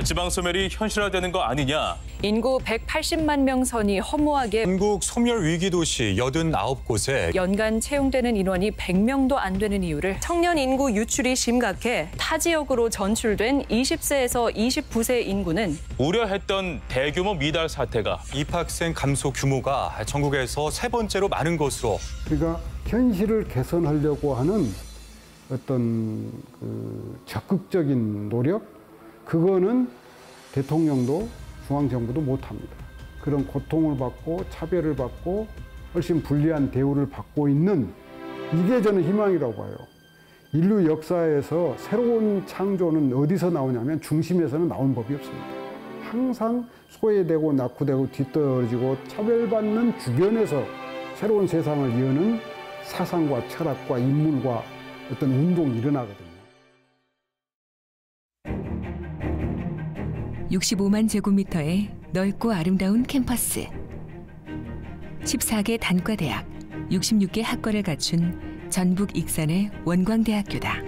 지방 소멸이 현실화되는 거 아니냐. 인구 180만 명 선이 허무하게 전국 소멸 위기 도시 89곳에 연간 채용되는 인원이 100명도 안 되는 이유를 청년 인구 유출이 심각해 타 지역으로 전출된 20세에서 29세 인구는 우려했던 대규모 미달 사태가 입학생 감소 규모가 전국에서 세 번째로 많은 것으로. 그러니까 현실을 개선하려고 하는 어떤 적극적인 노력, 그거는 대통령도 중앙정부도 못합니다. 그런 고통을 받고 차별을 받고 훨씬 불리한 대우를 받고 있는, 이게 저는 희망이라고 봐요. 인류 역사에서 새로운 창조는 어디서 나오냐면 중심에서는 나온 법이 없습니다. 항상 소외되고 낙후되고 뒤떨어지고 차별받는 주변에서 새로운 세상을 여는 사상과 철학과 인물과 어떤 운동이 일어나거든요. 65만 제곱미터의 넓고 아름다운 캠퍼스. 14개 단과대학, 66개 학과를 갖춘 전북 익산의 원광대학교다.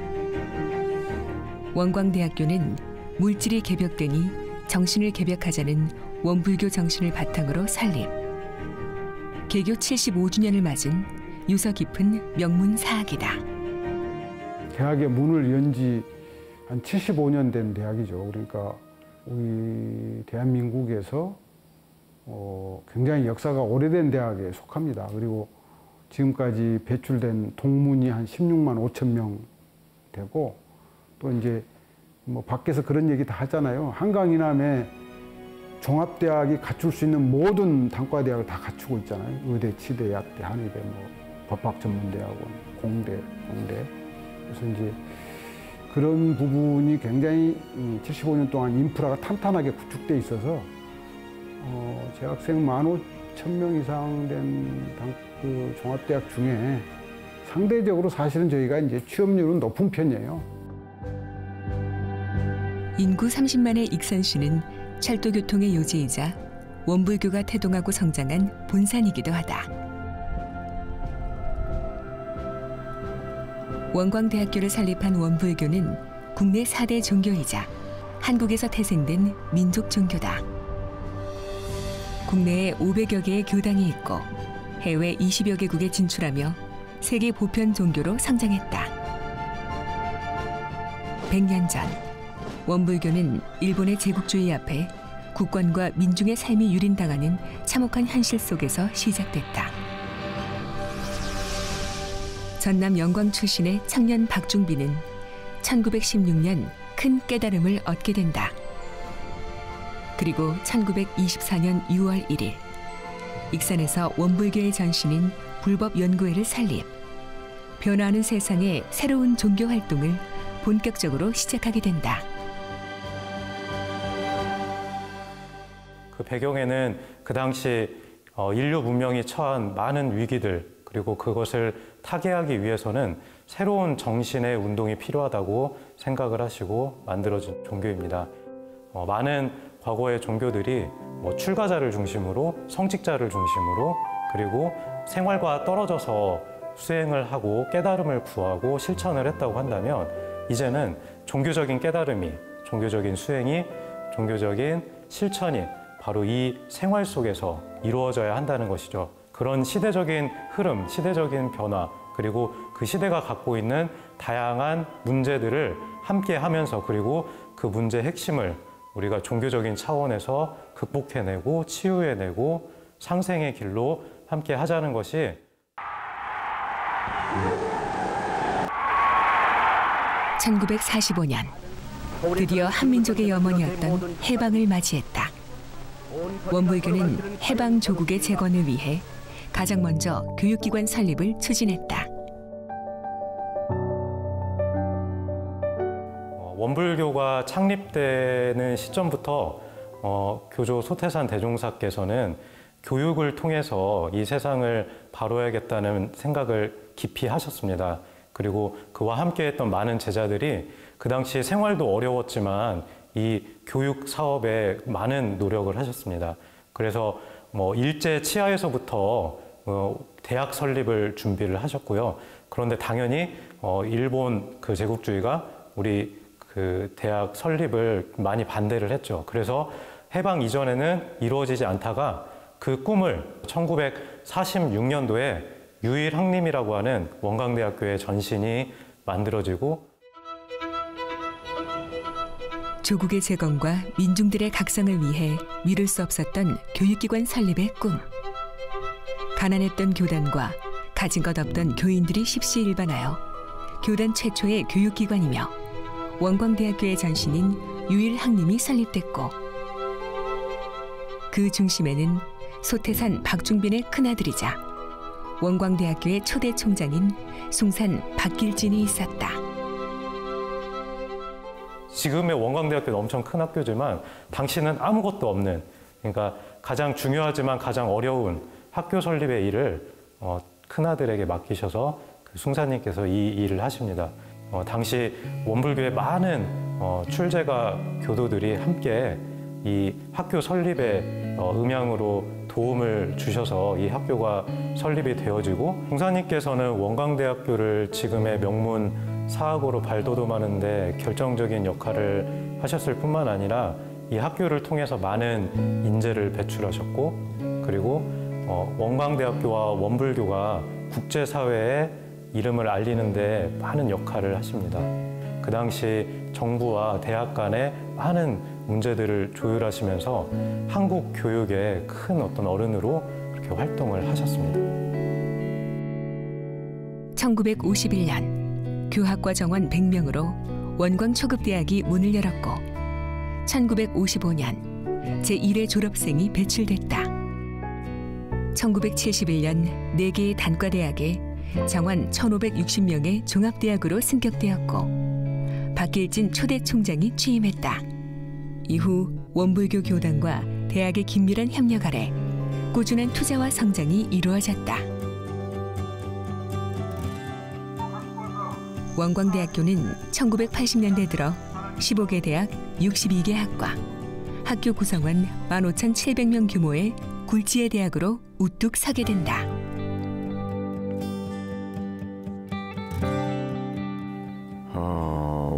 원광대학교는 물질이 개벽되니 정신을 개벽하자는 원불교 정신을 바탕으로 설립. 개교 75주년을 맞은 유서 깊은 명문 사학이다. 대학의 문을 연 지 한 75년 된 대학이죠. 그러니까 우리 대한민국에서 굉장히 역사가 오래된 대학에 속합니다. 그리고 지금까지 배출된 동문이 한 16만 5천 명 되고, 또 이제 뭐 밖에서 그런 얘기 다 하잖아요. 한강 이남에 종합대학이 갖출 수 있는 모든 단과대학을 다 갖추고 있잖아요. 의대, 치대, 약대, 한의대, 뭐 법학전문대학원, 공대. 그래서 이제 그런 부분이 굉장히 75년 동안 인프라가 탄탄하게 구축돼 있어서 재학생 15,000명 이상 된 종합대학 중에 상대적으로 사실은 저희가 이제 취업률은 높은 편이에요. 인구 30만의 익산시는 철도교통의 요지이자 원불교가 태동하고 성장한 본산이기도 하다. 원광대학교를 설립한 원불교는 국내 4대 종교이자 한국에서 태생된 민족 종교다. 국내에 500여 개의 교당이 있고 해외 20여 개국에 진출하며 세계 보편 종교로 성장했다. 100년 전 원불교는 일본의 제국주의 앞에 국권과 민중의 삶이 유린당하는 참혹한 현실 속에서 시작됐다. 전남 영광 출신의 청년 박중빈은 1916년 큰 깨달음을 얻게 된다. 그리고 1924년 6월 1일 익산에서 원불교의 전신인 불법연구회를 설립. 변화하는 세상에 새로운 종교 활동을 본격적으로 시작하게 된다. 그 배경에는 그 당시 인류 문명이 처한 많은 위기들, 그리고 그것을 타개하기 위해서는 새로운 정신의 운동이 필요하다고 생각을 하시고 만들어진 종교입니다. 많은 과거의 종교들이 출가자를 중심으로, 성직자를 중심으로, 그리고 생활과 떨어져서 수행을 하고 깨달음을 구하고 실천을 했다고 한다면, 이제는 종교적인 깨달음이, 종교적인 수행이, 종교적인 실천이 바로 이 생활 속에서 이루어져야 한다는 것이죠. 그런 시대적인 흐름, 시대적인 변화, 그리고 그 시대가 갖고 있는 다양한 문제들을 함께 하면서, 그리고 그 문제의 핵심을 우리가 종교적인 차원에서 극복해내고 치유해내고 상생의 길로 함께 하자는 것이 (1945년) 드디어 한민족의 염원이었던 해방을 맞이했다. 원불교는 해방 조국의 재건을 위해 가장 먼저 교육기관 설립을 추진했다. 원불교가 창립되는 시점부터 교조 소태산 대종사께서는 교육을 통해서 이 세상을 바로야겠다는 생각을 깊이 하셨습니다. 그리고 그와 함께했던 많은 제자들이 그 당시 생활도 어려웠지만 이 교육 사업에 많은 노력을 하셨습니다. 그래서 일제 치하에서부터 대학 설립을 준비를 하셨고요. 그런데 당연히 일본 그 제국주의가 우리 그 대학 설립을 많이 반대를 했죠. 그래서 해방 이전에는 이루어지지 않다가 그 꿈을 1946년도에 유일학림이라고 하는 원광대학교의 전신이 만들어지고 조국의 재건과 민중들의 각성을 위해 미룰 수 없었던 교육기관 설립의 꿈. 가난했던 교단과 가진 것 없던 교인들이 십시일반하여 교단 최초의 교육기관이며 원광대학교의 전신인 유일학림이 설립됐고 그 중심에는 소태산 박중빈의 큰아들이자 원광대학교의 초대 총장인 숭산 박길진이 있었다. 지금의 원광대학교는 엄청 큰 학교지만 당시는 아무것도 없는, 그러니까 가장 중요하지만 가장 어려운 학교 설립의 일을 큰아들에게 맡기셔서 그 숭산님께서 이 일을 하십니다. 당시 원불교의 많은 출제가 교도들이 함께 이 학교 설립에 음향으로 도움을 주셔서 이 학교가 설립이 되어지고, 숭산님께서는 원광대학교를 지금의 명문 사학으로 발돋움하는 데 결정적인 역할을 하셨을 뿐만 아니라 이 학교를 통해서 많은 인재를 배출하셨고, 그리고 원광대학교와 원불교가 국제사회에 이름을 알리는 데 많은 역할을 하십니다. 그 당시 정부와 대학 간의 많은 문제들을 조율하시면서 한국 교육의 큰 어떤 어른으로 그렇게 활동을 하셨습니다. 1951년 교학과 정원 100명으로 원광초급대학이 문을 열었고 1955년 제1회 졸업생이 배출됐다. 1971년 4개의 단과대학에 정원 1,560명의 종합대학으로 승격되었고 박길진 초대 총장이 취임했다. 이후 원불교 교단과 대학의 긴밀한 협력 아래 꾸준한 투자와 성장이 이루어졌다. 원광대학교는 1980년대 들어 15개 대학 62개 학과, 학교 구성원 15,700명 규모의 굴지의 대학으로 우뚝 서게 된다.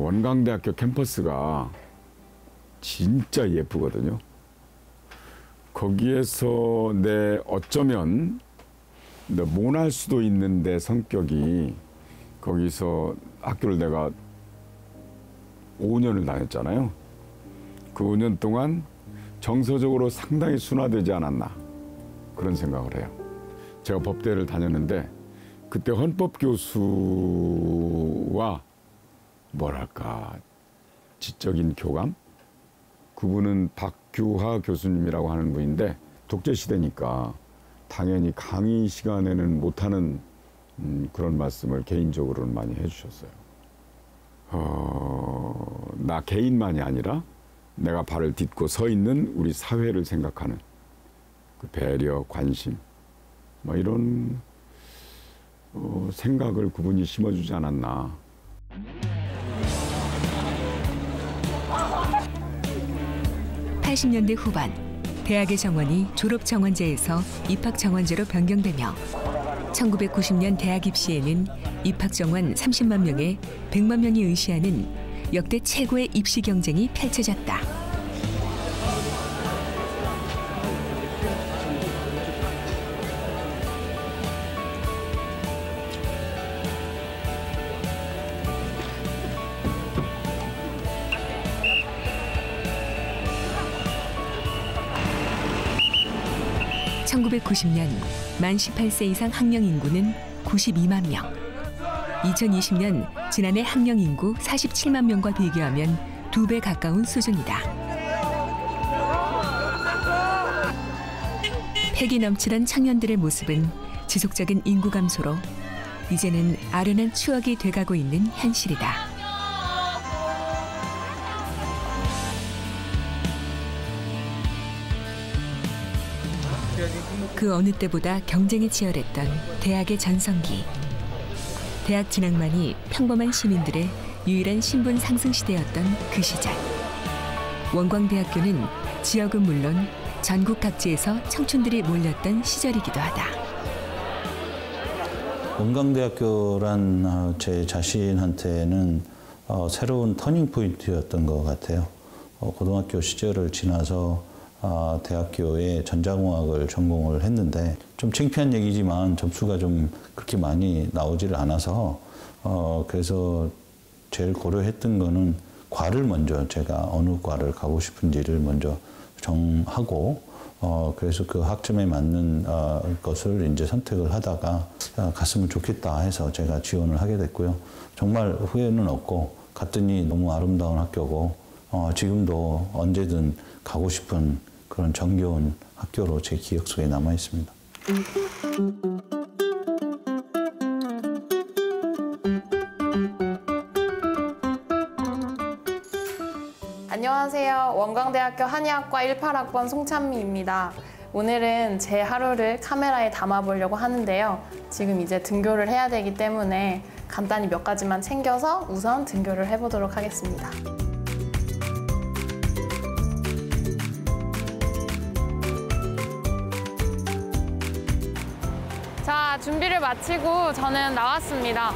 원광대학교 캠퍼스가 진짜 예쁘거든요. 거기에서 어쩌면 모날 수도 있는데 성격이, 거기서 학교를 내가 5년을 다녔잖아요. 그 5년 동안 정서적으로 상당히 순화되지 않았나 그런 생각을 해요. 제가 법대를 다녔는데 그때 헌법 교수와 뭐랄까 지적인 교감? 그분은 박규하 교수님이라고 하는 분인데 독재 시대니까 당연히 강의 시간에는 못하는 그런 말씀을 개인적으로는 많이 해주셨어요. 나 개인만이 아니라 내가 발을 딛고 서 있는 우리 사회를 생각하는 그 배려, 관심, 뭐 이런 생각을 그분이 심어주지 않았나. (80년대) 후반 대학의 정원이 졸업 정원제에서 입학 정원제로 변경되며 1990년 대학 입시에는 입학 정원 30만 명에 100만 명이 의시하는 역대 최고의 입시 경쟁이 펼쳐졌다. (1990년) 만 18세 이상 학령 인구는 92만 명. 2020년 지난해 학령 인구 47만 명과 비교하면 2배 가까운 수준이다. 패기 넘치던 청년들의 모습은 지속적인 인구 감소로 이제는 아련한 추억이 돼가고 있는 현실이다. 그 어느 때보다 경쟁이 치열했던 대학의 전성기. 대학 진학만이 평범한 시민들의 유일한 신분 상승 시대였던 그 시절. 원광대학교는 지역은 물론 전국 각지에서 청춘들이 몰렸던 시절이기도 하다. 원광대학교란 제 자신한테는 새로운 터닝 포인트였던 것 같아요. 고등학교 시절을 지나서 대학교에 전자공학을 전공을 했는데 좀 창피한 얘기지만 점수가 좀 그렇게 많이 나오지를 않아서 그래서 제일 고려했던 거는 과를 먼저 제가 어느 과를 가고 싶은지를 먼저 정하고 그래서 그 학점에 맞는 것을 이제 선택을 하다가 갔으면 좋겠다 해서 제가 지원을 하게 됐고요. 정말 후회는 없고 갔더니 너무 아름다운 학교고 지금도 언제든 가고 싶은 그런 정겨운 학교로 제 기억 속에 남아 있습니다. 안녕하세요. 원광대학교 한의학과 18학번 송찬미입니다. 오늘은 제 하루를 카메라에 담아보려고 하는데요. 지금 이제 등교를 해야 되기 때문에 간단히 몇 가지만 챙겨서 우선 등교를 해보도록 하겠습니다. 자, 준비를 마치고 저는 나왔습니다.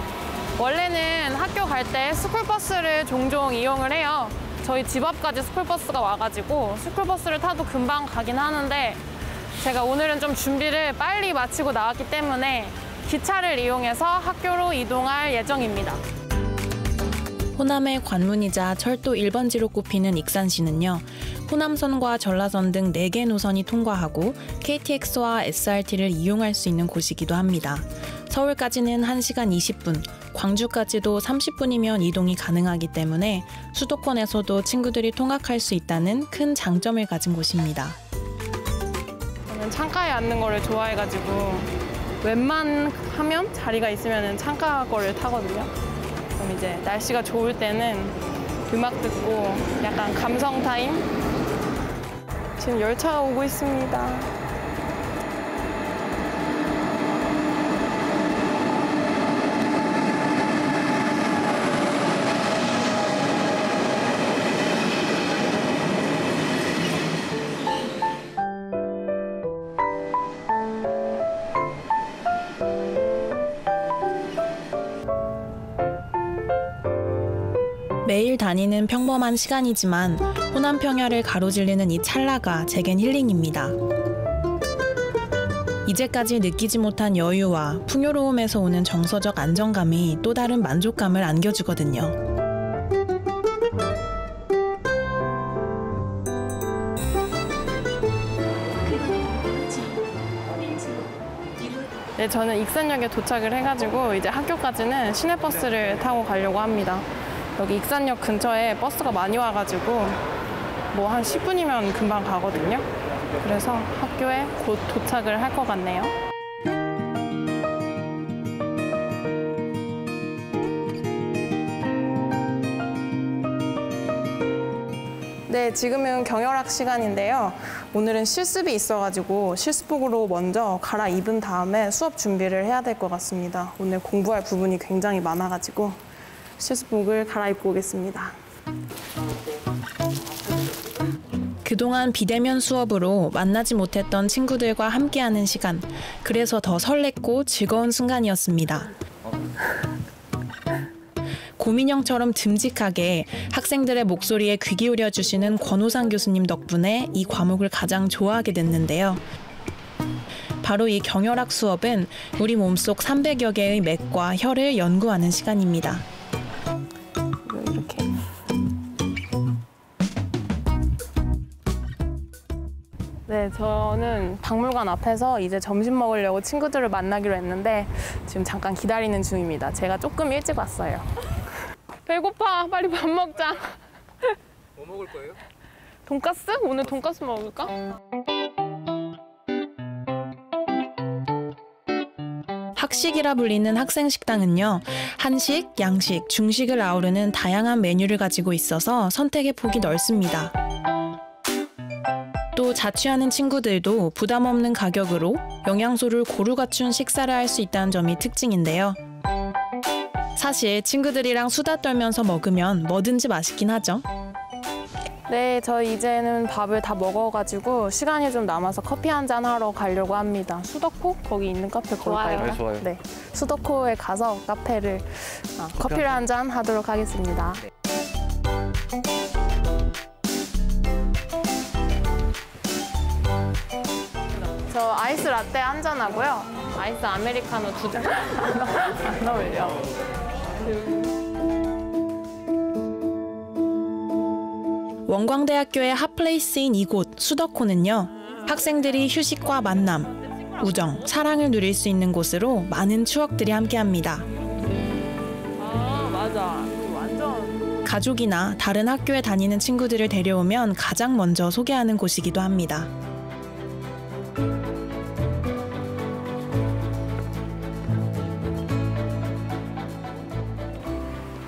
원래는 학교 갈 때 스쿨버스를 종종 이용을 해요. 저희 집 앞까지 스쿨버스가 와가지고 스쿨버스를 타도 금방 가긴 하는데 제가 오늘은 좀 준비를 빨리 마치고 나왔기 때문에 기차를 이용해서 학교로 이동할 예정입니다. 호남의 관문이자 철도 1번지로 꼽히는 익산시는요. 호남선과 전라선 등 4개 노선이 통과하고 KTX와 SRT를 이용할 수 있는 곳이기도 합니다. 서울까지는 1시간 20분, 광주까지도 30분이면 이동이 가능하기 때문에 수도권에서도 친구들이 통학할 수 있다는 큰 장점을 가진 곳입니다. 저는 창가에 앉는 거를 좋아해가지고 웬만하면 자리가 있으면 창가 거를 타거든요. 그럼 이제 날씨가 좋을 때는 음악 듣고 약간 감성 타임? 지금 열차가 오고 있습니다. 매일 다니는 평범한 시간이지만 호남 평야를 가로질르는 이 찰나가 제겐 힐링입니다. 이제까지 느끼지 못한 여유와 풍요로움에서 오는 정서적 안정감이 또 다른 만족감을 안겨주거든요. 네, 저는 익산역에 도착을 해가지고 이제 학교까지는 시내버스를 타고 가려고 합니다. 여기 익산역 근처에 버스가 많이 와가지고 뭐 한 10분이면 금방 가거든요. 그래서 학교에 곧 도착을 할 것 같네요. 네, 지금은 경혈학 시간인데요. 오늘은 실습이 있어가지고 실습복으로 먼저 갈아입은 다음에 수업 준비를 해야 될 것 같습니다. 오늘 공부할 부분이 굉장히 많아가지고 실습복을 갈아입고 오겠습니다. 그동안 비대면 수업으로 만나지 못했던 친구들과 함께하는 시간, 그래서 더 설렜고 즐거운 순간이었습니다. 고민형처럼 듬직하게 학생들의 목소리에 귀 기울여 주시는 권호상 교수님 덕분에 이 과목을 가장 좋아하게 됐는데요. 바로 이 경혈학 수업은 우리 몸속 300여 개의 맥과 혈을 연구하는 시간입니다. 이렇게. 네, 저는 박물관 앞에서 이제 점심 먹으려고 친구들을 만나기로 했는데 지금 잠깐 기다리는 중입니다. 제가 조금 일찍 왔어요. 배고파. 빨리 밥 먹자. 뭐 먹을 거예요? 돈까스? 오늘 돈까스 먹을까? 학식이라 불리는 학생 식당은요. 한식, 양식, 중식을 아우르는 다양한 메뉴를 가지고 있어서 선택의 폭이 넓습니다. 또 자취하는 친구들도 부담 없는 가격으로 영양소를 고루 갖춘 식사를 할 수 있다는 점이 특징인데요. 사실 친구들이랑 수다 떨면서 먹으면 뭐든지 맛있긴 하죠. 네, 저희 이제는 밥을 다 먹어가지고 시간이 좀 남아서 커피 한잔 하러 가려고 합니다. 수더코? 거기 있는 카페 볼까요? 네, 좋아요. 네, 수더코에 가서 커피를 한잔 하도록 하겠습니다. 저 아이스 라떼 한 잔 하고요. 아이스 아메리카노 2잔. 안 어울려. 원광대학교의 핫플레이스인 이곳 수더코는요. 학생들이 휴식과 만남, 우정, 사랑을 누릴 수 있는 곳으로 많은 추억들이 함께합니다. 아, 맞아. 완전. 가족이나 다른 학교에 다니는 친구들을 데려오면 가장 먼저 소개하는 곳이기도 합니다.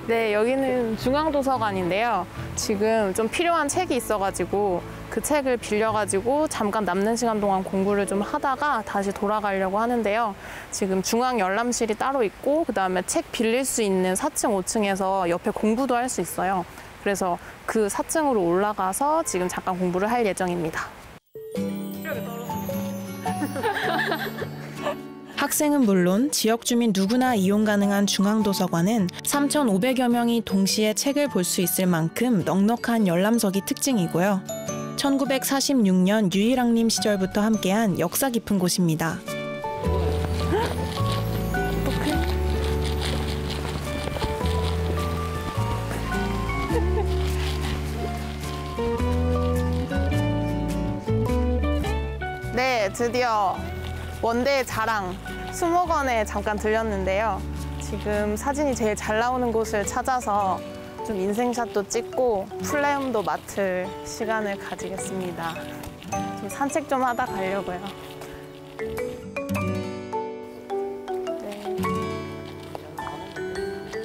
네, 여기는 중앙도서관인데요. 지금 좀 필요한 책이 있어가지고 그 책을 빌려가지고 잠깐 남는 시간 동안 공부를 좀 하다가 다시 돌아가려고 하는데요. 지금 중앙 열람실이 따로 있고 그다음에 책 빌릴 수 있는 4층, 5층에서 옆에 공부도 할 수 있어요. 그래서 그 4층으로 올라가서 지금 잠깐 공부를 할 예정입니다. 학생은 물론 지역 주민 누구나 이용 가능한 중앙도서관은 3,500여 명이 동시에 책을 볼 수 있을 만큼 넉넉한 열람석이 특징이고요. 1946년 유일왕님 시절부터 함께한 역사 깊은 곳입니다. 네, 드디어 원대의 자랑 수목원에 잠깐 들렸는데요. 지금 사진이 제일 잘 나오는 곳을 찾아서 좀 인생샷도 찍고 플레음도 맡을 시간을 가지겠습니다. 좀 산책 좀 하다 가려고요. 네.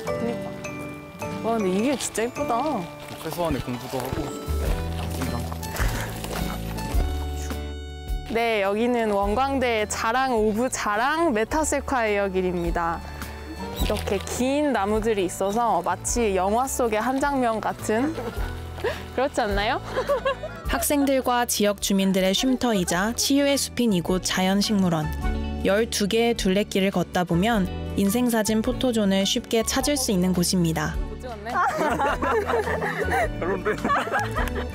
그러니까. 와, 근데 이게 진짜 예쁘다. 최소한의 공부도 하고. 네, 여기는 원광대의 자랑 오브 자랑 메타세콰이어 길입니다. 이렇게 긴 나무들이 있어서 마치 영화 속의 한 장면 같은 그렇지 않나요? 학생들과 지역 주민들의 쉼터이자 치유의 숲인 이곳 자연식물원. 12개의 둘레길을 걷다 보면 인생사진 포토존을 쉽게 찾을 수 있는 곳입니다. 못 찍었네? 별론데?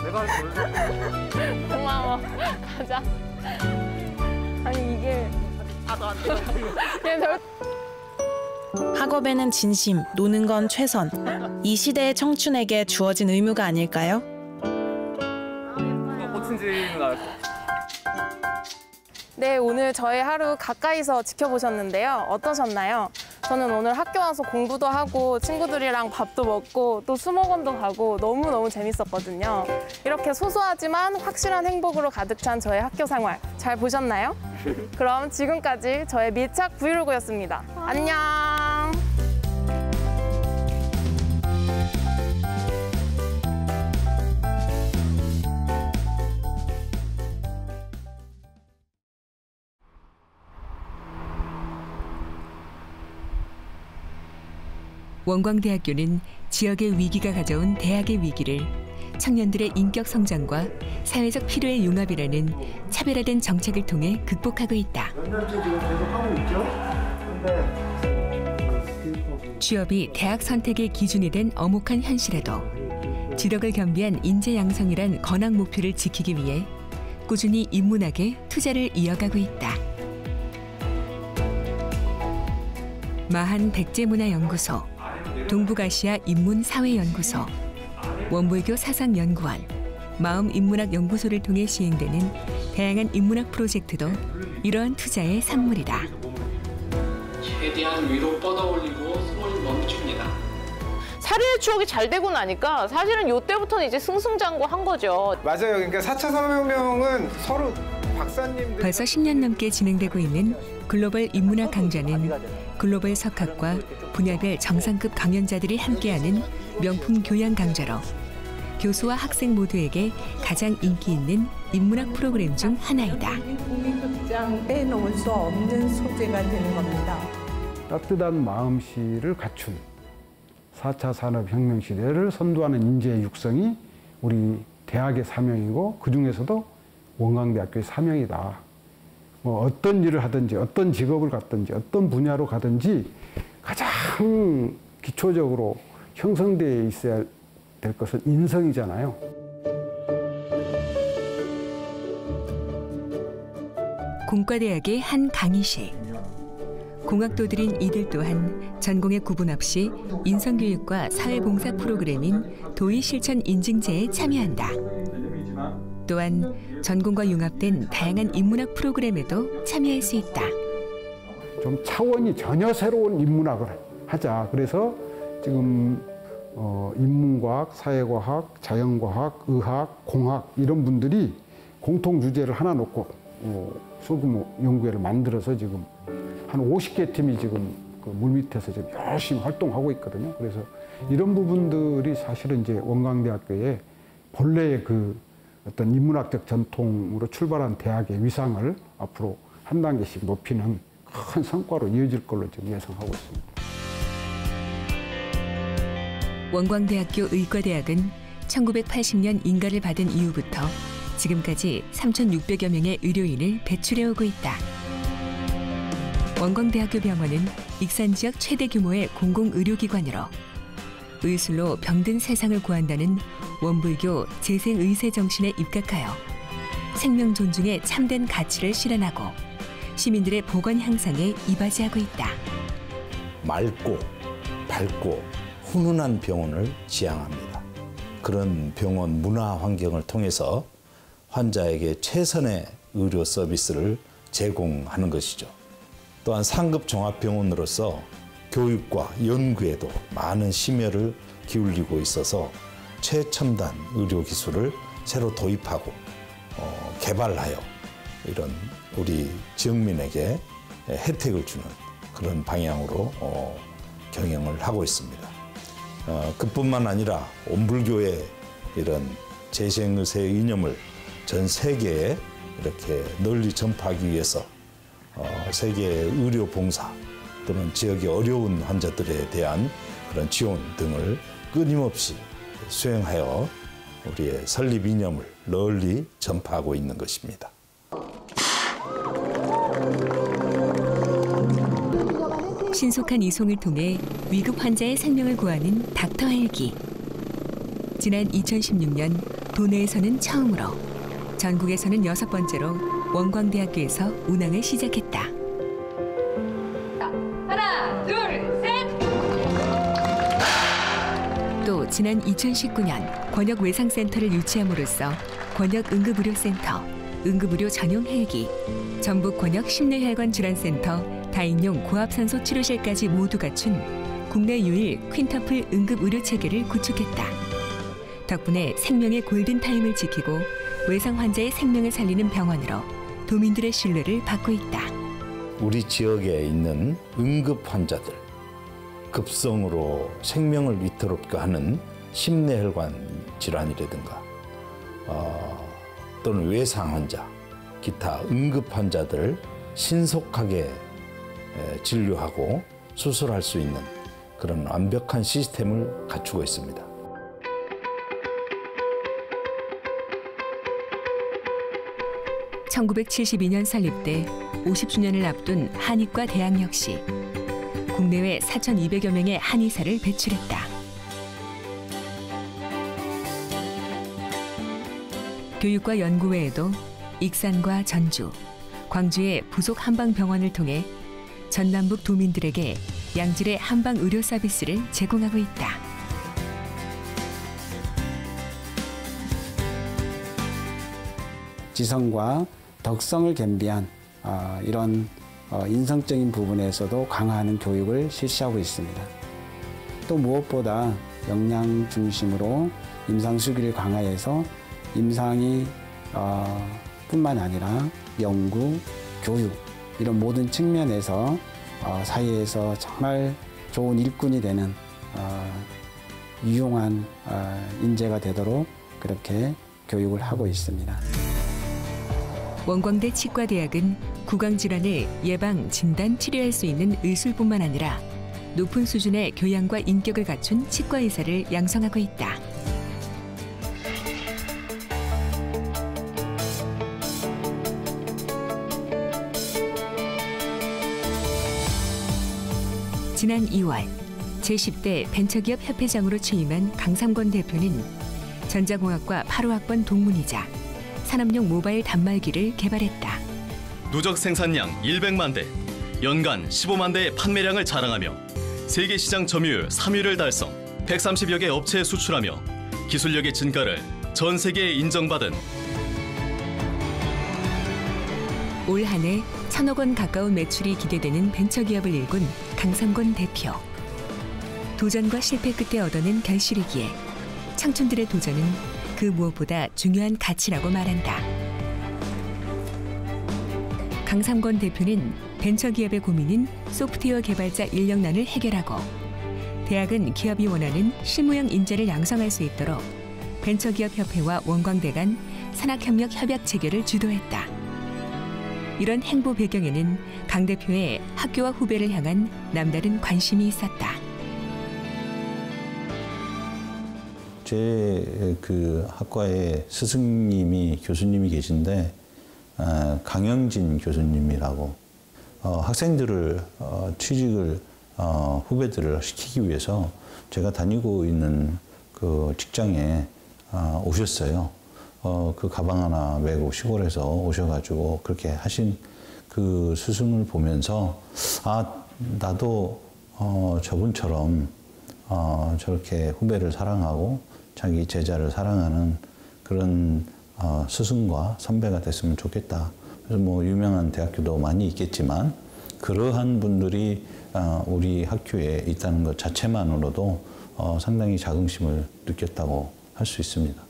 내가 할걸? 고마워. 가자. 아니 이게 너 안 돼. 그냥 학업에는 진심, 노는 건 최선. 이 시대의 청춘에게 주어진 의무가 아닐까요? 누가 멋진지는 알 거. 네, 오늘 저의 하루 가까이서 지켜보셨는데요. 어떠셨나요? 저는 오늘 학교 와서 공부도 하고 친구들이랑 밥도 먹고 또 수목원도 가고 너무너무 재밌었거든요. 이렇게 소소하지만 확실한 행복으로 가득 찬 저의 학교 생활 잘 보셨나요? 그럼 지금까지 저의 밀착 브이로그였습니다. 안녕! 원광대학교는 지역의 위기가 가져온 대학의 위기를 청년들의 인격 성장과 사회적 필요의 융합이라는 차별화된 정책을 통해 극복하고 있다. 취업이 대학 선택의 기준이 된 엄혹한 현실에도 지력을 겸비한 인재 양성이란 건학 목표를 지키기 위해 꾸준히 인문학에 투자를 이어가고 있다. 마한 백제문화연구소, 동북아시아 인문사회연구소, 원불교 사상연구원, 마음인문학연구소를 통해 시행되는 다양한 인문학 프로젝트도 이러한 투자의 산물이다. 최대한 위로 뻗어올리고 숨을 멈춥니다. 사례의 추억이 잘 되고 나니까 사실은 이때부터는 이제 승승장구한 거죠. 맞아요. 그러니까 4차 산업혁명은 서로 박사님들 벌써 10년 넘게 진행되고 있는 글로벌 인문학 강좌는 글로벌 석학과 분야별 정상급 강연자들이 함께하는 명품 교양 강좌로 교수와 학생 모두에게 가장 인기 있는 인문학 프로그램 중 하나이다. 국민극장 빼놓을 수 없는 소재가 되는 겁니다. 따뜻한 마음씨를 갖춘 4차 산업혁명 시대를 선도하는 인재 육성이 우리 대학의 사명이고 그중에서도 원광대학교의 사명이다. 뭐 어떤 일을 하든지 어떤 직업을 갖든지 어떤 분야로 가든지 가장 기초적으로 형성되어 있어야 될 것은 인성이잖아요. 공과대학의 한 강의실. 공학도들인 이들 또한 전공에 구분 없이 인성교육과 사회봉사 프로그램인 도의실천 인증제에 참여한다. 또한 전공과 융합된 다양한 인문학 프로그램에도 참여할 수 있다. 좀 차원이 전혀 새로운 인문학을 하자. 그래서 지금 인문과학, 사회과학, 자연과학, 의학, 공학 이런 분들이 공통 주제를 하나 놓고 소규모 연구회를 만들어서 지금 한 50개 팀이 지금 그 물밑에서 지금 열심히 활동하고 있거든요. 그래서 이런 부분들이 사실은 이제 원광대학교의 본래의 그 어떤 인문학적 전통으로 출발한 대학의 위상을 앞으로 한 단계씩 높이는 큰 성과로 이어질 걸로 지금 예상하고 있습니다. 원광대학교 의과대학은 1980년 인가를 받은 이후부터 지금까지 3,600여 명의 의료인을 배출해오고 있다. 원광대학교 병원은 익산 지역 최대 규모의 공공의료기관으로 의술로 병든 세상을 구한다는 원불교 재생의세 정신에 입각하여 생명 존중의 참된 가치를 실현하고 시민들의 보건 향상에 이바지하고 있다. 맑고 밝고 훈훈한 병원을 지향합니다. 그런 병원 문화 환경을 통해서 환자에게 최선의 의료 서비스를 제공하는 것이죠. 또한 상급 종합병원으로서 교육과 연구에도 많은 심혈을 기울이고 있어서 최첨단 의료기술을 새로 도입하고 개발하여 이런 우리 지역민에게 혜택을 주는 그런 방향으로 경영을 하고 있습니다. 그뿐만 아니라 온불교의 이런 재생의세 이념을 전 세계에 이렇게 널리 전파하기 위해서 세계의 의료 봉사 또는 지역의 어려운 환자들에 대한 그런 지원 등을 끊임없이 수행하여 우리의 설립 이념을 널리 전파하고 있는 것입니다. 신속한 이송을 통해 위급 환자의 생명을 구하는 닥터 헬기. 지난 2016년 도내에서는 처음으로, 전국에서는 6번째로 원광대학교에서 운항을 시작했다. 하나, 둘, 셋! 또 지난 2019년 권역외상센터를 유치함으로써 권역응급의료센터, 응급의료 전용 헬기, 전북 권역 심뇌혈관 질환센터, 다인용 고압산소 치료실까지 모두 갖춘 국내 유일 퀸터플 응급의료체계를 구축했다. 덕분에 생명의 골든타임을 지키고 외상 환자의 생명을 살리는 병원으로 도민들의 신뢰를 받고 있다. 우리 지역에 있는 응급 환자들, 급성으로 생명을 위태롭게 하는 심뇌혈관 질환이라든가 또는 외상 환자, 기타 응급 환자들 신속하게 진료하고 수술할 수 있는 그런 완벽한 시스템을 갖추고 있습니다. (1972년) 설립돼 50주년을 앞둔 한의과 대학 역시 국내외 4,200여 명의 한의사를 배출했다. 교육과 연구 외에도 익산과 전주, 광주의 부속 한방병원을 통해 전남북 도민들에게 양질의 한방 의료 서비스를 제공하고 있다. 지성과 덕성을 겸비한 이런 인성적인 부분에서도 강화하는 교육을 실시하고 있습니다. 또 무엇보다 역량 중심으로 임상 수기를 강화해서 임상이 뿐만 아니라 연구, 교육 이런 모든 측면에서 사회에서 정말 좋은 일꾼이 되는 유용한 인재가 되도록 그렇게 교육을 하고 있습니다. 원광대 치과대학은 구강질환을 예방, 진단, 치료할 수 있는 의술뿐만 아니라 높은 수준의 교양과 인격을 갖춘 치과의사를 양성하고 있다. 지난 2월 제10대 벤처기업 협회장으로 취임한 강삼권 대표는 전자공학과 8호학번 동문이자 산업용 모바일 단말기를 개발했다. 누적 생산량 100만 대, 연간 15만 대의 판매량을 자랑하며 세계 시장 점유율 3위를 달성, 130여 개 업체에 수출하며 기술력의 진가를 전 세계에 인정받은 올 한 해 1,000억 원 가까운 매출이 기대되는 벤처기업을 일군 강삼권 대표. 도전과 실패 끝에 얻어낸 결실이기에 청춘들의 도전은 그 무엇보다 중요한 가치라고 말한다. 강삼권 대표는 벤처기업의 고민인 소프트웨어 개발자 인력난을 해결하고 대학은 기업이 원하는 실무형 인재를 양성할 수 있도록 벤처기업협회와 원광대 간 산학협력 협약 체결을 주도했다. 이런 행보 배경에는 강 대표의 학교와 후배를 향한 남다른 관심이 있었다. 제 그 학과에 스승님이 교수님이 계신데 강영진 교수님이라고 학생들을 취직을 후배들을 시키기 위해서 제가 다니고 있는 그 직장에 오셨어요. 그 가방 하나 메고 시골에서 오셔가지고 그렇게 하신 그 스승을 보면서 나도 저분처럼 저렇게 후배를 사랑하고 자기 제자를 사랑하는 그런 스승과 선배가 됐으면 좋겠다. 그래서 뭐 유명한 대학교도 많이 있겠지만 그러한 분들이 우리 학교에 있다는 것 자체만으로도 상당히 자긍심을 느꼈다고 할 수 있습니다.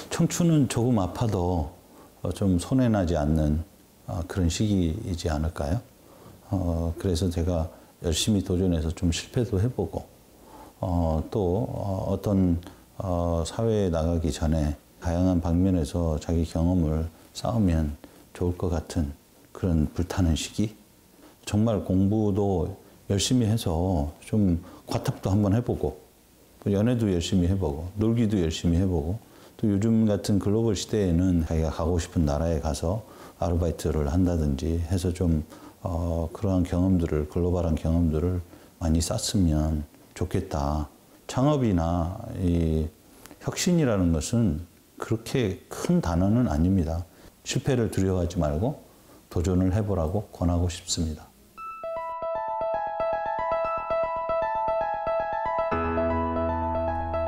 청춘은 조금 아파도 좀 손해나지 않는 그런 시기이지 않을까요? 그래서 제가 열심히 도전해서 좀 실패도 해보고 또 어떤 사회에 나가기 전에 다양한 방면에서 자기 경험을 쌓으면 좋을 것 같은 그런 불타는 시기? 정말 공부도 열심히 해서 좀 과탑도 한번 해보고 연애도 열심히 해보고 놀기도 열심히 해보고 또 요즘 같은 글로벌 시대에는 자기가 가고 싶은 나라에 가서 아르바이트를 한다든지 해서 좀 그러한 경험들을 글로벌한 경험들을 많이 쌓았으면 좋겠다. 창업이나 이 혁신이라는 것은 그렇게 큰 단어는 아닙니다. 실패를 두려워하지 말고 도전을 해보라고 권하고 싶습니다.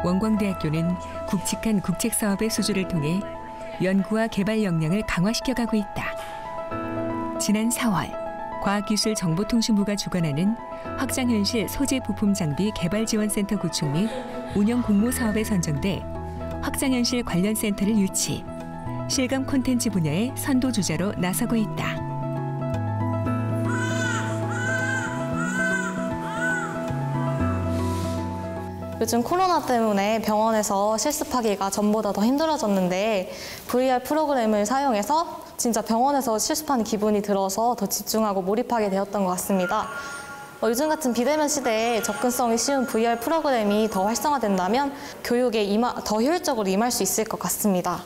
원광대학교는 굵직한 국책사업의 수주를 통해 연구와 개발 역량을 강화시켜가고 있다. 지난 4월 과학기술정보통신부가 주관하는 확장현실 소재 부품 장비 개발지원센터 구축 및 운영 공모 사업에 선정돼 확장현실 관련 센터를 유치, 실감 콘텐츠 분야의 선도주자로 나서고 있다. 요즘 코로나 때문에 병원에서 실습하기가 전보다 더 힘들어졌는데 VR 프로그램을 사용해서 진짜 병원에서 실습하는 기분이 들어서 더 집중하고 몰입하게 되었던 것 같습니다. 요즘 같은 비대면 시대에 접근성이 쉬운 VR 프로그램이 더 활성화된다면 교육에 더 효율적으로 임할 수 있을 것 같습니다.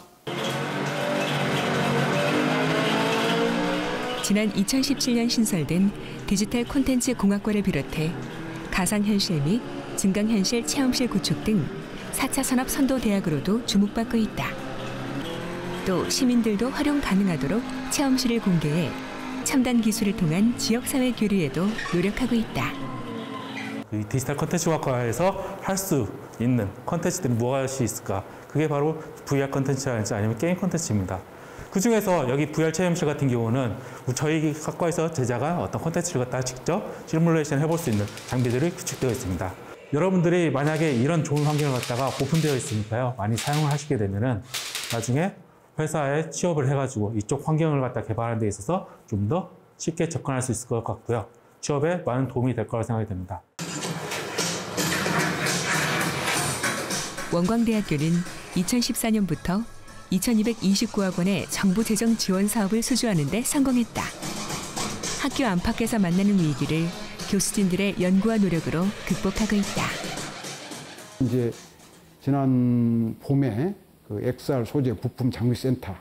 지난 2017년 신설된 디지털 콘텐츠 공학과를 비롯해 가상현실 및 증강현실 체험실 구축 등 4차 산업 선도 대학으로도 주목받고 있다. 또 시민들도 활용 가능하도록 체험실을 공개해 첨단 기술을 통한 지역사회 교류에도 노력하고 있다. 이 디지털 콘텐츠학과에서 할 수 있는 콘텐츠들이 무엇이 있을까? 그게 바로 VR 콘텐츠라든지 아니면 게임 콘텐츠입니다. 그중에서 여기 VR 체험실 같은 경우는 저희 학과에서 제자가 어떤 콘텐츠를 갖다가 직접 시뮬레이션 해볼 수 있는 장비들이 구축되어 있습니다. 여러분들이 만약에 이런 좋은 환경을 갖다가 오픈되어 있으니까요. 많이 사용을 하시게 되면은 나중에 회사에 취업을 해가지고 이쪽 환경을 갖다 개발하는 데 있어서 좀 더 쉽게 접근할 수 있을 것 같고요. 취업에 많은 도움이 될 거라고 생각이 됩니다. 원광대학교는 2014년부터 2229억 원의 정부 재정 지원 사업을 수주하는 데 성공했다. 학교 안팎에서 만나는 위기를 교수진들의 연구와 노력으로 극복하고 있다. 이제 지난 봄에 그 XR 소재 부품 장비센터를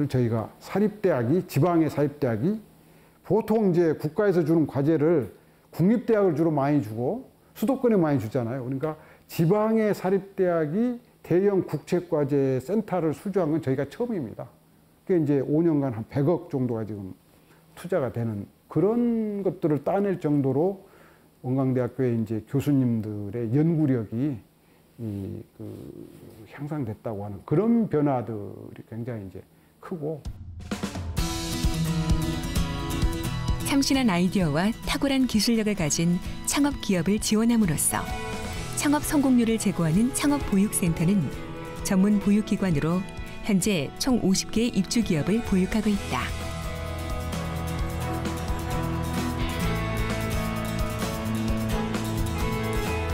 저희가 사립대학이 지방의 사립대학이 보통 이제 국가에서 주는 과제를 국립대학을 주로 많이 주고 수도권에 많이 주잖아요. 그러니까 지방의 사립대학이 대형 국책과제 센터를 수주한 건 저희가 처음입니다. 그게 이제 5년간 한 100억 정도가 지금 투자가 되는 그런 것들을 따낼 정도로 원광대학교의 이제 교수님들의 연구력이 향상됐다고 하는 그런 변화들이 굉장히 이제 크고. 참신한 아이디어와 탁월한 기술력을 가진 창업 기업을 지원함으로써 창업 성공률을 제고하는 창업보육센터는 전문 보육기관으로 현재 총 50개의 입주 기업을 보육하고 있다.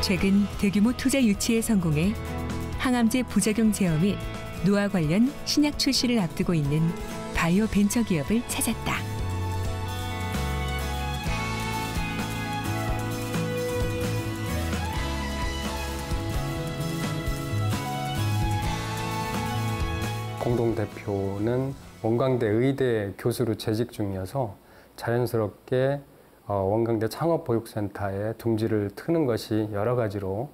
최근 대규모 투자 유치에 성공해 항암제 부작용 제어 및 노화 관련 신약 출시를 앞두고 있는 바이오 벤처 기업을 찾았다. 공동대표는 원광대 의대 교수로 재직 중이어서 자연스럽게 원광대 창업보육센터에 둥지를 트는 것이 여러 가지로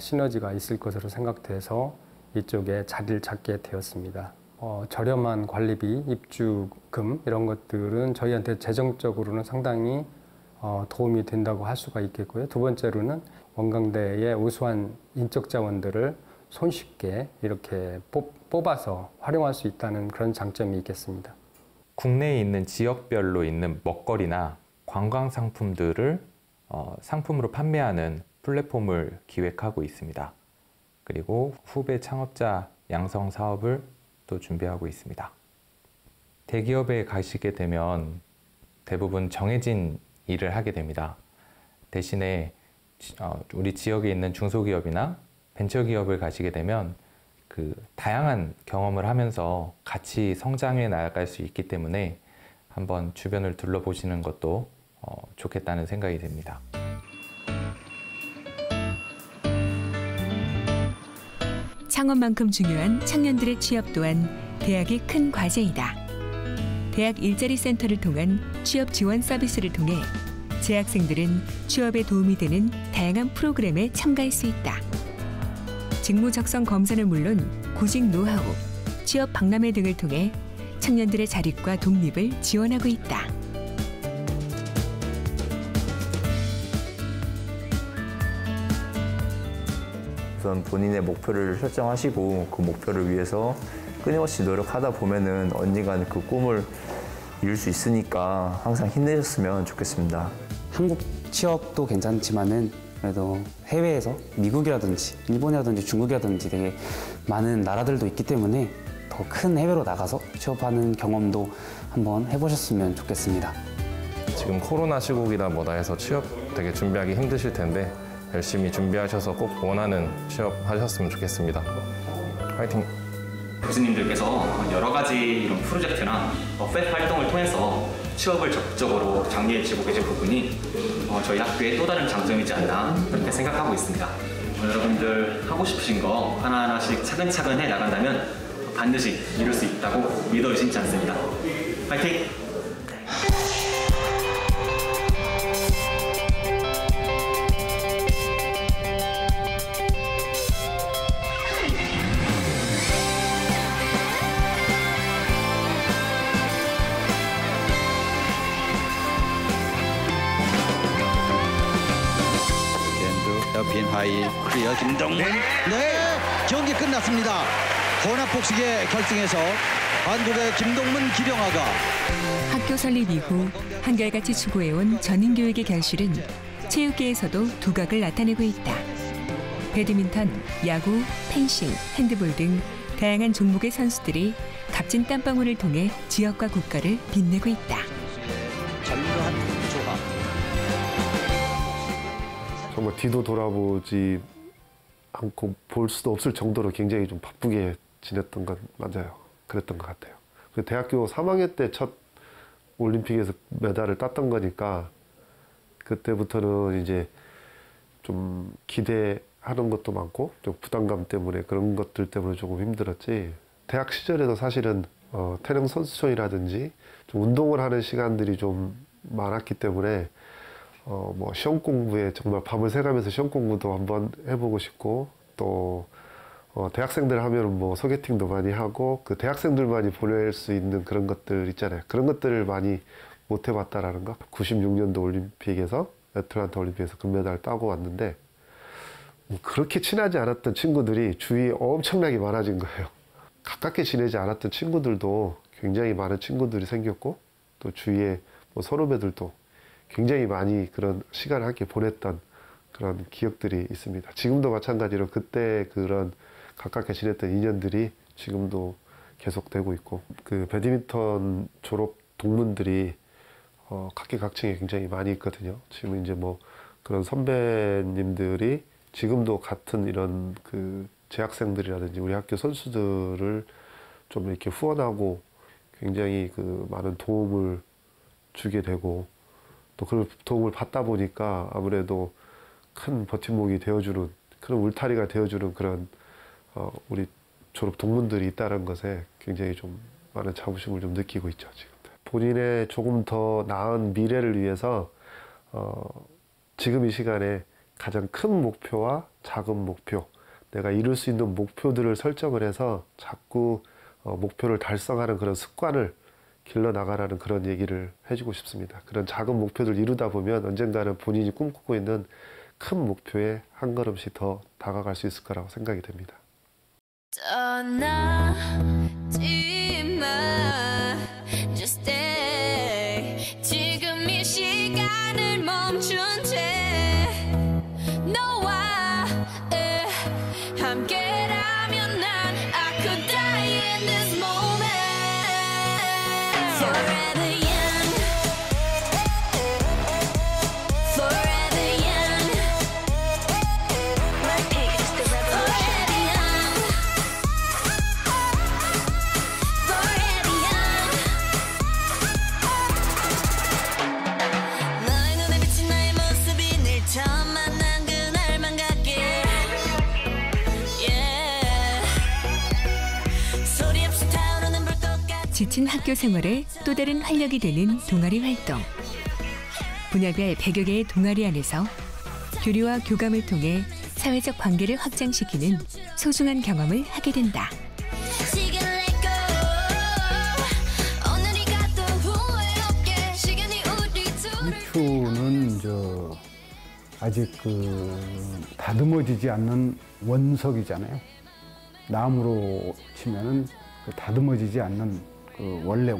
시너지가 있을 것으로 생각돼서 이쪽에 자리를 잡게 되었습니다. 저렴한 관리비, 입주금 이런 것들은 저희한테 재정적으로는 상당히 도움이 된다고 할 수가 있겠고요. 두 번째로는 원광대의 우수한 인적 자원들을 손쉽게 이렇게 뽑아서 활용할 수 있다는 그런 장점이 있겠습니다. 국내에 있는 지역별로 있는 먹거리나 관광 상품들을 상품으로 판매하는 플랫폼을 기획하고 있습니다. 그리고 후배 창업자 양성 사업을 또 준비하고 있습니다. 대기업에 가시게 되면 대부분 정해진 일을 하게 됩니다. 대신에 우리 지역에 있는 중소기업이나 벤처기업을 가시게 되면 그 다양한 경험을 하면서 같이 성장해 나갈 수 있기 때문에 한번 주변을 둘러보시는 것도 좋겠다는 생각이 듭니다. 창업만큼 중요한 청년들의 취업 또한 대학의 큰 과제이다. 대학 일자리 센터를 통한 취업 지원 서비스를 통해 재학생들은 취업에 도움이 되는 다양한 프로그램에 참가할 수 있다. 직무 적성 검사는 물론 구직 노하우, 취업 박람회 등을 통해 청년들의 자립과 독립을 지원하고 있다. 우선 본인의 목표를 설정하시고 그 목표를 위해서 끊임없이 노력하다 보면은 언젠가는 그 꿈을 이룰 수 있으니까 항상 힘내셨으면 좋겠습니다. 한국 취업도 괜찮지만은 그래도 해외에서 미국이라든지 일본이라든지 중국이라든지 되게 많은 나라들도 있기 때문에 더 큰 해외로 나가서 취업하는 경험도 한번 해보셨으면 좋겠습니다. 지금 코로나 시국이다 뭐다 해서 취업 되게 준비하기 힘드실 텐데 열심히 준비하셔서 꼭 원하는 취업하셨으면 좋겠습니다. 화이팅! 교수님들께서 여러 가지 이런 프로젝트나 팹 활동을 통해서 취업을 적극적으로 장려해주고 계신 부분이 저희 학교의 또 다른 장점이지 않나 그렇게 생각하고 있습니다. 여러분들 하고 싶으신 거 하나하나씩 차근차근 해 나간다면 반드시 이룰 수 있다고 믿어 의심치 않습니다. 파이팅! 빈하이 클리어 김동문. 네, 경기 끝났습니다. 혼합복식의 결승에서 한국의 김동문 기령아가 학교 설립 이후 한결같이 추구해온 전인교육의 결실은 체육계에서도 두각을 나타내고 있다. 배드민턴, 야구, 펜싱, 핸드볼 등 다양한 종목의 선수들이 값진 땀방울을 통해 지역과 국가를 빛내고 있다. 전묘한 조합. 정말 뒤도 돌아보지 않고 볼 수도 없을 정도로 굉장히 좀 바쁘게 지냈던 건 맞아요. 그랬던 것 같아요. 대학교 3학년 때 첫 올림픽에서 메달을 땄던 거니까 그때부터는 이제 좀 기대하는 것도 많고 좀 부담감 때문에 그런 것들 때문에 조금 힘들었지. 대학 시절에도 사실은 태릉 선수촌이라든지 좀 운동을 하는 시간들이 좀 많았기 때문에 뭐 시험 공부에 정말 밤을 새가면서 시험 공부도 한번 해보고 싶고, 또 대학생들 하면은 뭐 소개팅도 많이 하고, 그 대학생들만이 보낼 수 있는 그런 것들 있잖아요. 그런 것들을 많이 못 해봤다라는 거. 96년도 올림픽에서, 애틀란타 올림픽에서 금메달 따고 왔는데, 뭐 그렇게 친하지 않았던 친구들이 주위에 엄청나게 많아진 거예요. 가깝게 지내지 않았던 친구들도 굉장히 많은 친구들이 생겼고, 또 주위에 뭐 선후배들도 굉장히 많이 그런 시간을 함께 보냈던 그런 기억들이 있습니다. 지금도 마찬가지로 그때 그런 가깝게 지냈던 인연들이 지금도 계속되고 있고, 그 배드민턴 졸업 동문들이 각계각층에 굉장히 많이 있거든요. 지금 이제 뭐 그런 선배님들이 지금도 같은 이런 그 재학생들이라든지 우리 학교 선수들을 좀 이렇게 후원하고 굉장히 그 많은 도움을 주게 되고, 또 그런 도움을 받다 보니까 아무래도 큰 버팀목이 되어주는, 그런 울타리가 되어주는 그런 우리 졸업 동문들이 있다는 것에 굉장히 좀 많은 자부심을 좀 느끼고 있죠, 지금. 본인의 조금 더 나은 미래를 위해서 지금 이 시간에 가장 큰 목표와 작은 목표, 내가 이룰 수 있는 목표들을 설정을 해서 자꾸 목표를 달성하는 그런 습관을 길러나가라는 그런 얘기를 해주고 싶습니다. 그런 작은 목표를 이루다 보면 언젠가는 본인이 꿈꾸고 있는 큰 목표에 한 걸음씩 더 다가갈 수 있을 거라고 생각이 됩니다. 떠나지 마, just stay. 지금 이 시간을 멈춘 채 너와 함께라면 난 I could die in this moment. Forever young, forever young. My peak is the revolution. Forever young, 너의 눈에 비친 나의 모습이 늘 처음 만난 그날만 같길. Yeah. 소리 없이 타오르는 불꽃같이 지친 학교 생활에 또 다른 활력이 되는 동아리 활동. 분야별 100여 개의 동아리 안에서 교류와 교감을 통해 사회적 관계를 확장시키는 소중한 경험을 하게 된다. 시간을 let go. 오늘이 가도 후회 없게 시간이 우리 둘을 춤추는 아직 다듬어지지 않는 원석이잖아요. 나무로 치면은 다듬어지지 않는 원래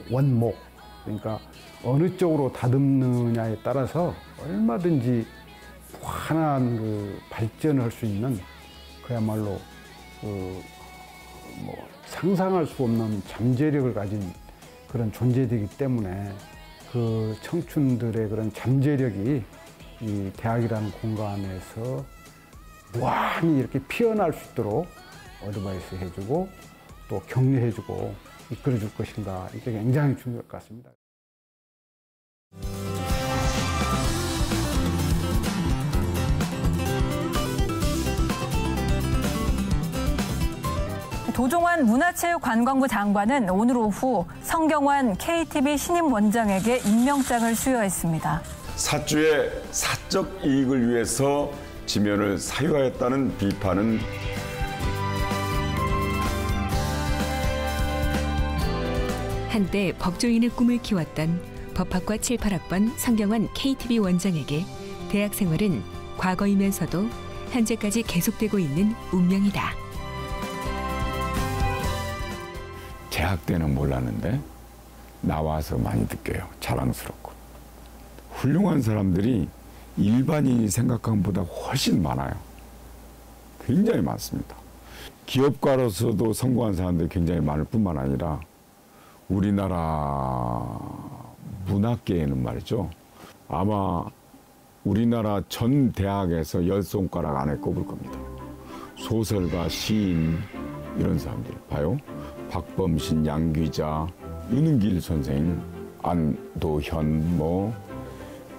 원목. 그러니까 어느 쪽으로 다듬느냐에 따라서 얼마든지 환한 발전을 할 수 있는, 그야말로 상상할 수 없는 잠재력을 가진 그런 존재이기 때문에 그 청춘들의 그런 잠재력이 이 대학이라는 공간에서 무한히 이렇게 피어날 수 있도록 어드바이스 해주고 또 격려해주고 이끌어줄 것인가, 이게 굉장히 중요할 것 같습니다. 도종환 문화체육관광부 장관은 오늘 오후 성경환 KTV 신임 원장에게 임명장을 수여했습니다. 사주의 사적 이익을 위해서 지면을 사유하였다는 비판은 한때 법조인의 꿈을 키웠던 법학과 7, 8학번 성경환 KTV 원장에게 대학 생활은 과거이면서도 현재까지 계속되고 있는 운명이다. 재학 때는 몰랐는데 나와서 많이 느껴요. 자랑스럽고. 훌륭한 사람들이 일반인이 생각한 것보다 훨씬 많아요. 굉장히 많습니다. 기업가로서도 성공한 사람들이 굉장히 많을 뿐만 아니라 우리나라 문학계에는 말이죠. 아마 우리나라 전 대학에서 10손가락 안에 꼽을 겁니다. 소설가, 시인 이런 사람들 봐요. 박범신, 양귀자, 윤은길 선생, 안도현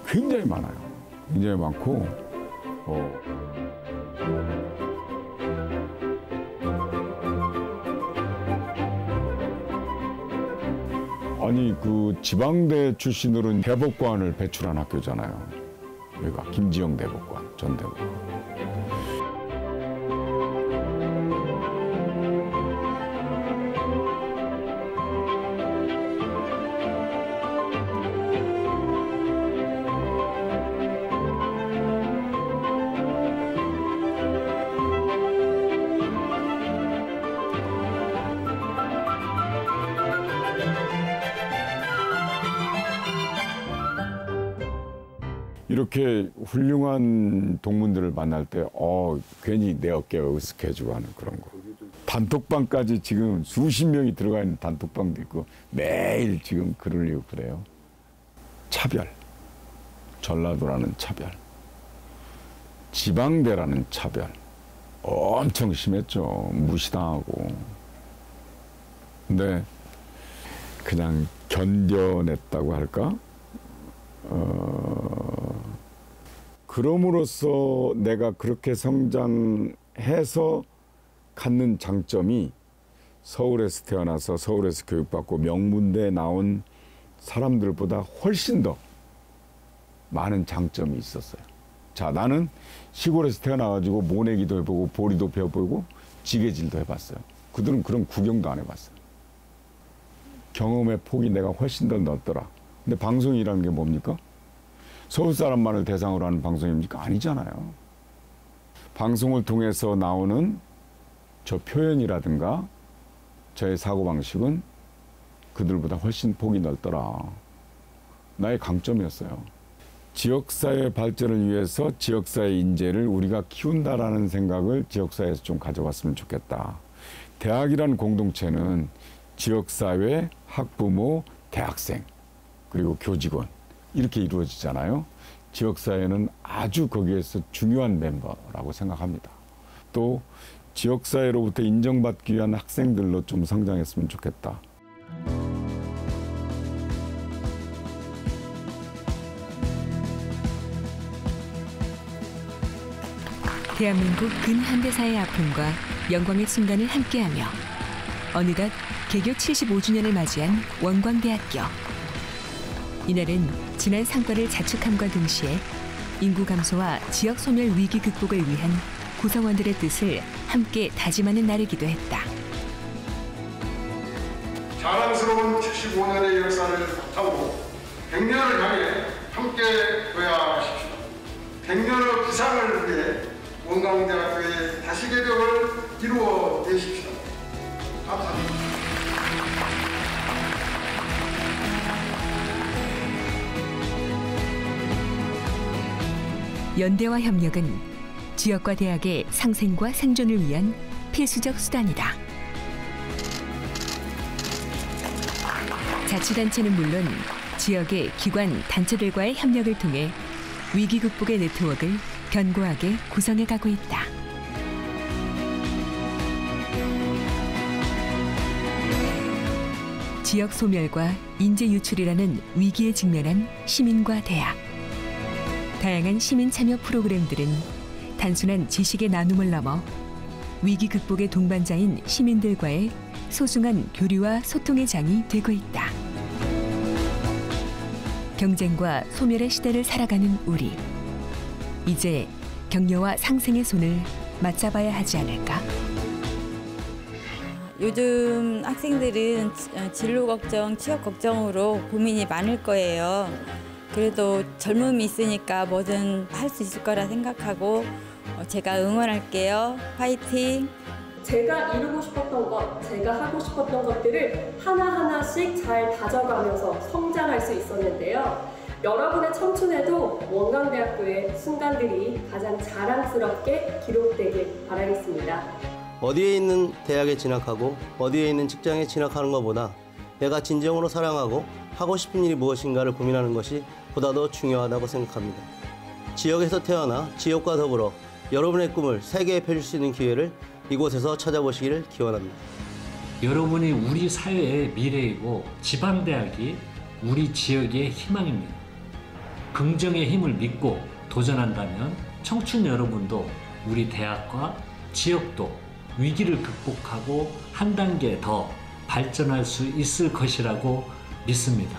굉장히 많아요. 굉장히 많고 아니 그 지방대 출신으로는 대법관을 배출한 학교잖아요. 여기가 김지영 대법관, 전 대법관. 이렇게 훌륭한 동문들을 만날 때 괜히 내 어깨가 으쓱해지고 하는 그런 거. 단톡방까지 지금 수십 명이 들어가 있는 단톡방도 있고 매일 지금 글을 올리고 그래요. 차별, 전라도라는 차별, 지방대라는 차별 엄청 심했죠. 무시당하고. 근데 그냥 견뎌냈다고 할까? 그럼으로써 내가 그렇게 성장해서 갖는 장점이 서울에서 태어나서 서울에서 교육받고 명문대에 나온 사람들보다 훨씬 더 많은 장점이 있었어요. 자, 나는 시골에서 태어나가지고 모내기도 해보고 보리도 배워보고 지게질도 해봤어요. 그들은 그런 구경도 안 해봤어요. 경험의 폭이 내가 훨씬 더 넓더라. 근데 방송이라는 게 뭡니까? 서울 사람만을 대상으로 하는 방송입니까? 아니잖아요. 방송을 통해서 나오는 저 표현이라든가 저의 사고방식은 그들보다 훨씬 폭이 넓더라. 나의 강점이었어요. 지역사회 발전을 위해서 지역사회 인재를 우리가 키운다라는 생각을 지역사회에서 좀 가져왔으면 좋겠다. 대학이라는 공동체는 지역사회, 학부모, 대학생, 그리고 교직원 이렇게 이루어지잖아요. 지역사회는 아주 거기에서 중요한 멤버라고 생각합니다. 또 지역사회로부터 인정받기 위한 학생들로 좀 성장했으면 좋겠다. 대한민국 근현대사의 아픔과 영광의 순간을 함께하며 어느덧 개교 75주년을 맞이한 원광대학교. 이날은 지난 성과를 자축함과 동시에 인구 감소와 지역 소멸 위기 극복을 위한 구성원들의 뜻을 함께 다짐하는 날이기도 했다. 자랑스러운 75년의 역사를 바탕으로 100년을 향해 함께 도약하십시오. 100년의 기상을 위해 원광대학교의 다시개벽을 이루어내십시오. 감사합니다. 연대와 협력은 지역과 대학의 상생과 생존을 위한 필수적 수단이다. 자치단체는 물론 지역의 기관, 단체들과의 협력을 통해 위기 극복의 네트워크를 견고하게 구성해가고 있다. 지역 소멸과 인재 유출이라는 위기에 직면한 시민과 대학. 다양한 시민 참여 프로그램들은 단순한 지식의 나눔을 넘어 위기 극복의 동반자인 시민들과의 소중한 교류와 소통의 장이 되고 있다. 경쟁과 소멸의 시대를 살아가는 우리. 이제 격려와 상생의 손을 맞잡아야 하지 않을까? 요즘 학생들은 진로 걱정, 취업 걱정으로 고민이 많을 거예요. 그래도 젊음이 있으니까 뭐든 할 수 있을 거라 생각하고 제가 응원할게요. 파이팅! 제가 이루고 싶었던 것, 제가 하고 싶었던 것들을 하나하나씩 잘 다져가면서 성장할 수 있었는데요. 여러분의 청춘에도 원광대학교의 순간들이 가장 자랑스럽게 기록되길 바라겠습니다. 어디에 있는 대학에 진학하고 어디에 있는 직장에 진학하는 것보다 내가 진정으로 사랑하고 하고 싶은 일이 무엇인가를 고민하는 것이 보다 더 중요하다고 생각합니다. 지역에서 태어나 지역과 더불어 여러분의 꿈을 세계에 펼칠 수 있는 기회를 이곳에서 찾아보시기를 기원합니다. 여러분이 우리 사회의 미래이고 지방대학이 우리 지역의 희망입니다. 긍정의 힘을 믿고 도전한다면 청춘 여러분도 우리 대학과 지역도 위기를 극복하고 한 단계 더 발전할 수 있을 것이라고 믿습니다.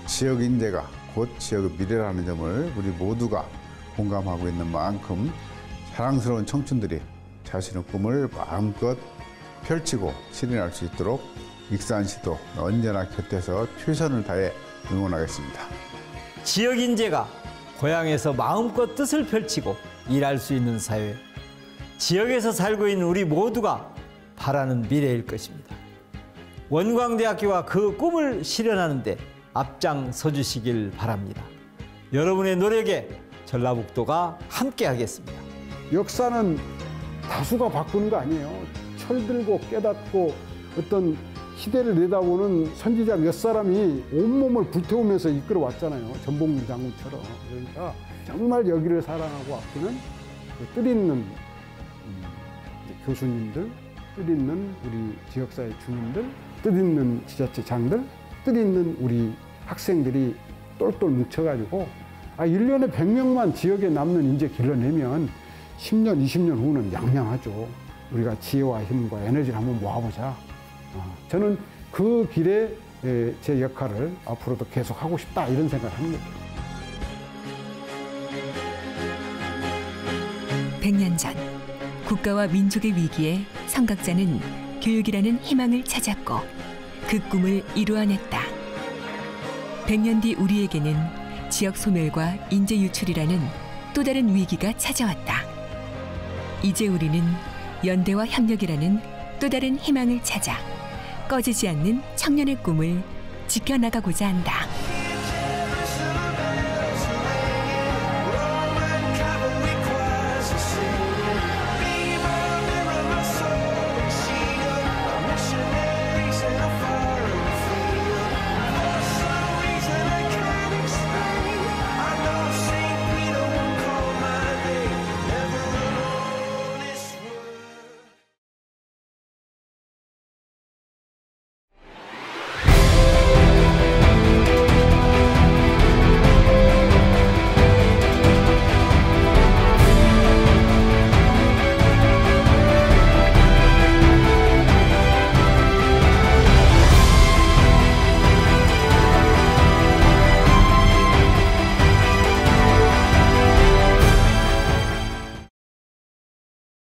지역 인재가 곧 지역의 미래라는 점을 우리 모두가 공감하고 있는 만큼 사랑스러운 청춘들이 자신의 꿈을 마음껏 펼치고 실현할 수 있도록 익산시도 언제나 곁에서 최선을 다해 응원하겠습니다. 지역 인재가 고향에서 마음껏 뜻을 펼치고 일할 수 있는 사회, 지역에서 살고 있는 우리 모두가 바라는 미래일 것입니다. 원광대학교가 그 꿈을 실현하는 데 앞장서 주시길 바랍니다. 여러분의 노력에 전라북도가 함께하겠습니다. 역사는 다수가 바꾸는 거 아니에요. 철들고 깨닫고 어떤 시대를 내다보는 선지자 몇 사람이 온몸을 불태우면서 이끌어 왔잖아요. 전봉기 장군처럼. 그러니까 정말 여기를 사랑하고 아끼는 뜻있는 교수님들, 뜻있는 우리 지역사회 주민들, 뜻있는 지자체장들, 뜻있는 우리 학생들이 똘똘 뭉쳐가지고 1년에 100명만 지역에 남는 인재 길러내면 10년, 20년 후는 양양하죠. 우리가 지혜와 힘과 에너지를 한번 모아보자. 저는 그 길에 제 역할을 앞으로도 계속 하고 싶다 이런 생각을 합니다. 100년 전 국가와 민족의 위기에 성각자는 교육이라는 희망을 찾았고 그 꿈을 이루어냈다. 100년 뒤 우리에게는 지역 소멸과 인재 유출이라는 또 다른 위기가 찾아왔다. 이제 우리는 연대와 협력이라는 또 다른 희망을 찾아 꺼지지 않는 청년의 꿈을 지켜나가고자 한다.